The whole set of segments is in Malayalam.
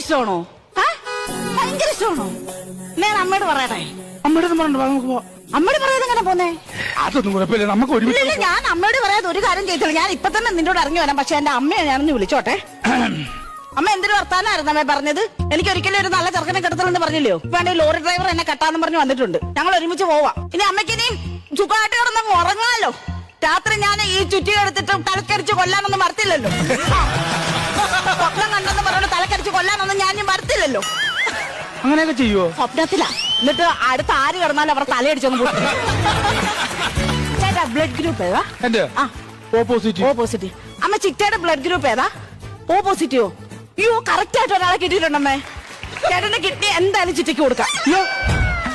ഇഷ്ടമാണോ? ഭയങ്കര ഇഷ്ടമാണോ? ഞാൻ അമ്മയോട് പറയട്ടെ. അമ്മയുടെ നമുക്ക് പോവാം. അമ്മയോട് പറയാതെ എങ്ങനെ പോന്നേ? അതൊന്നും കുഴപ്പമില്ല, നമുക്ക് ഒരുമിച്ച്. ഞാൻ അമ്മയോട് പറയാതെ ഒരു കാര്യം ചെയ്തില്ല. ഞാൻ ഇപ്പൊ തന്നെ നിന്നോട് ഇറങ്ങി വരാം. പക്ഷെ എന്റെ അമ്മയെ ഞാനൊന്ന് വിളിച്ചോട്ടെ. അമ്മ എന്തൊരു വർത്താനായിരുന്നു അമ്മ പറഞ്ഞത്? എനിക്ക് ഒരിക്കലും ഒരു നല്ല ചെറുക്കനെ കിടത്തണമെന്ന് പറഞ്ഞില്ലയോ? ഇപ്പൊ എന്റെ ലോറി ഡ്രൈവർ എന്നെ കെട്ടാന്ന് പറഞ്ഞ് വന്നിട്ടുണ്ട്. ഞങ്ങൾ ഒരുമിച്ച് പോവാം. ഇനി അമ്മയ്ക്ക് ഇനി സുഖമായിട്ട് കിടന്നങ്ങ് ഉറങ്ങാമല്ലോ. രാത്രി ഞാൻ ഈ ചുറ്റി എടുത്തിട്ട് തലക്കരിച്ച് കൊല്ലാനൊന്നും മറത്തില്ലല്ലോ. സ്വപ്നം കണ്ടെന്ന് പറഞ്ഞോണ്ട് തലക്കരിച്ച് കൊല്ലാനൊന്നും ഞാൻ മറത്തില്ലല്ലോ. അങ്ങനെയൊക്കെ ചെയ്യുവോ? സ്വപ്നത്തിലാ. എന്നിട്ട് അടുത്ത ആര് കിടന്നാലും അവർ തലയടിച്ചൊന്നും പോയി. ചേട്ടാ ബ്ലഡ് ഗ്രൂപ്പ് ഏതാ? എന്റെ ഓപ്പോസിറ്റ്. അമ്മ ചിറ്റയുടെ ബ്ലഡ് ഗ്രൂപ്പ് ഏതാ? ഓ പോസിറ്റീവോ? അയ്യോ കറക്റ്റ് ആയിട്ട് ഒരാളെ കിട്ടിയിട്ടുണ്ടമ്മേ. ചേട്ടന്റെ കിഡ്നി എന്തായാലും ചിറ്റയ്ക്ക് കൊടുക്കാം.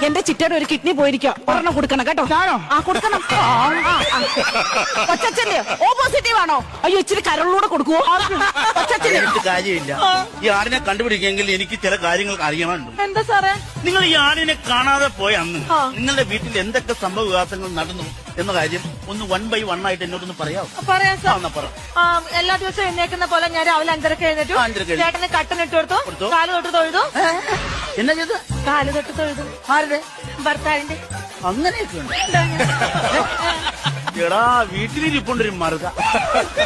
എന്റെ ചിറ്റയുടെ ഒരു കിഡ്നി പോയിരിക്കാം. ഒരെണ്ണം കൊടുക്കണം കേട്ടോ. കൊടുക്കണം. കൊച്ചച്ഛന്റെ ഓ പോസിറ്റീവ് ആണോ? അയ്യോ ഇച്ചിരി കരളിലൂടെ കൊടുക്കുവോ? കൊച്ചച്ഛന്റെ കാര്യമില്ല. ഈ ആടിനെ കണ്ടുപിടിക്കെങ്കിൽ എനിക്ക് ചില കാര്യങ്ങൾ അറിയണമുണ്ട്. എന്താ സാറേ? നിങ്ങൾ ഈ ആടിനെ കാണാതെ പോയ അന്ന് നിങ്ങളുടെ വീട്ടിൽ എന്തൊക്കെ സംഭവ വികാസങ്ങൾ നടന്നു എന്ന കാര്യം ഒന്ന് 1 by 1 ആയിട്ട് എന്നോടൊന്ന് പറയാമോ? പറയാം സാർ. എല്ലാ ദിവസവും എഴുന്നേക്കുന്ന പോലെ ഞാൻ രാവിലെ 5:30 എഴുന്നേറ്റു. ചേട്ടന് കട്ടനിട്ട് കൊടുത്തു. കാല് തൊട്ട് തൊഴുതു. എന്നാ ചെയ്ത്? കാല് തൊട്ട് തൊഴുതു. ആരുടെ? ഭർത്താവിന്റെ. അങ്ങനെയൊക്കെ ഉണ്ട്. എടാ വീട്ടിലിരിപ്പുണ്ടൊരു മറുക.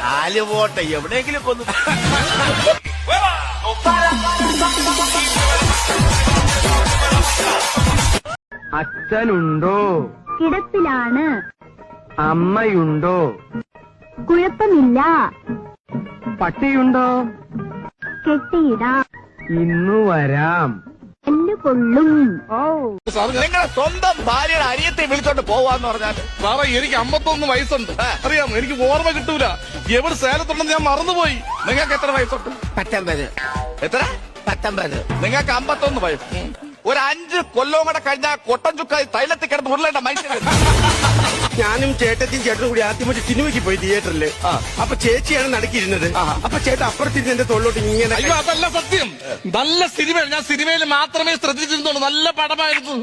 കാല് പോട്ടെ, എവിടെയെങ്കിലും കൊന്നു. അച്ഛനുണ്ടോ? കിടപ്പിലാണ്. അമ്മയുണ്ടോ? കുഴപ്പമില്ല. പട്ടിയുണ്ടോ? കെട്ടിയിടാം. ഇന്നു വരാം. കൊള്ളും. നിങ്ങളുടെ സ്വന്തം ഭാര്യയുടെ അനിയത്തെ വിളിച്ചോണ്ട് പോവാന്ന് പറഞ്ഞാൽ സാറേ എനിക്ക് 51 വയസ്സുണ്ട്. അറിയാമോ? എനിക്ക് ഓർമ്മ കിട്ടൂല. എവിടെ സേലത്തുണ്ടെന്ന് ഞാൻ മറന്നുപോയി. നിങ്ങൾക്ക് എത്ര വയസ്സുണ്ട്? 19. എത്ര? 19. നിങ്ങൾക്ക് 51 വയസ്സ്. ഒരു 5 കൊല്ലവും കൂടെ കഴിഞ്ഞാൽ കൊട്ടൻ ചുക്ക തൈലത്തിൽ കിടന്ന് ഉരുളേണ്ട മനുഷ്യൻ. ഞാനും ചേട്ടത്തിയും ചേട്ടനും കൂടി ആദ്യമായിട്ട് സിനിമയ്ക്ക് പോയി തിയേറ്ററില്. അപ്പൊ ചേച്ചിയാണ് നടുക്കിയിരുന്നത്. അപ്പൊ ചേട്ടൻ അപ്പുറത്തിരുന്ന് എന്റെ തോളിലോട്ട് ഇങ്ങനെ. അയ്യോ അതല്ല സത്യം. നല്ല സിനിമയാണ്. ഞാൻ സിനിമയിൽ മാത്രമേ ശ്രദ്ധിച്ചിരുന്നുള്ളൂ. നല്ല പടമായിരുന്നു.